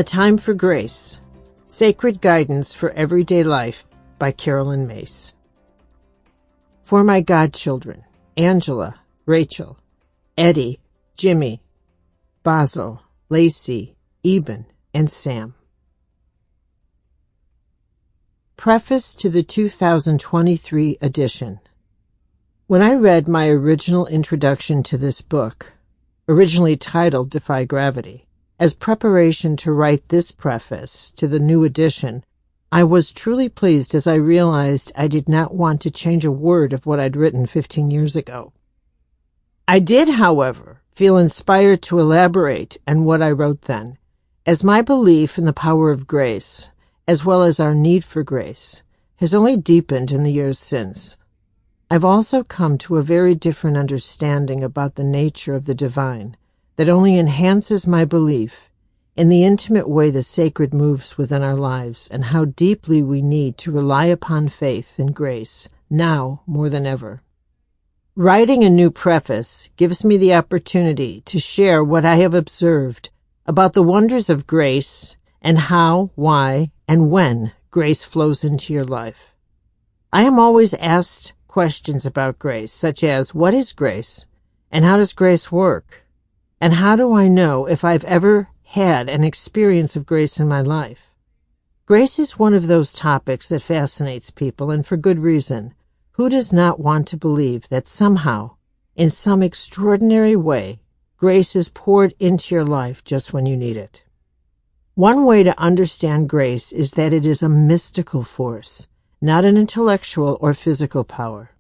A Time for Grace, Sacred Guidance for Everyday Life by Caroline Myss. For my godchildren, Angela, Rachel, Eddie, Jimmy, Basil, Lacey, Eben, and Sam. Preface to the 2023 edition. When I read my original introduction to this book, originally titled Defy Gravity, as preparation to write this preface to the new edition, I was truly pleased as I realized I did not want to change a word of what I'd written 15 years ago. I did, however, feel inspired to elaborate on what I wrote then, as my belief in the power of grace, as well as our need for grace, has only deepened in the years since. I've also come to a very different understanding about the nature of the divine that only enhances my belief in the intimate way the sacred moves within our lives and how deeply we need to rely upon faith and grace now more than ever. Writing a new preface gives me the opportunity to share what I have observed about the wonders of grace and how, why, and when grace flows into your life. I am always asked questions about grace, such as, what is grace? And how does grace work? And how do I know if I've ever had an experience of grace in my life? Grace is one of those topics that fascinates people, and for good reason. Who does not want to believe that somehow, in some extraordinary way, grace is poured into your life just when you need it? One way to understand grace is that it is a mystical force, not an intellectual or physical power.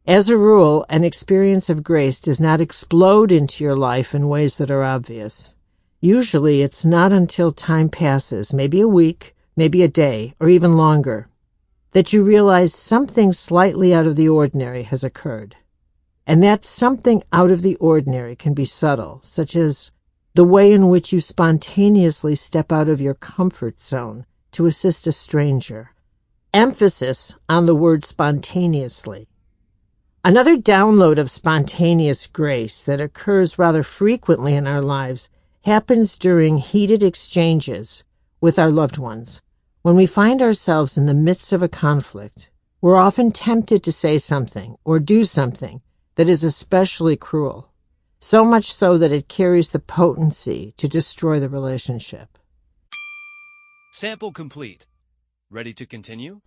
As a rule, an experience of grace does not explode into your life in ways that are obvious. Usually, it's not until time passes, maybe a week, maybe a day, or even longer, that you realize something slightly out of the ordinary has occurred. And that something out of the ordinary can be subtle, such as the way in which you spontaneously step out of your comfort zone to assist a stranger. Emphasis on the word spontaneously. Another download of spontaneous grace that occurs rather frequently in our lives happens during heated exchanges with our loved ones. When we find ourselves in the midst of a conflict, we're often tempted to say something or do something that is especially cruel, so much so that it carries the potency to destroy the relationship. Sample complete. Ready to continue?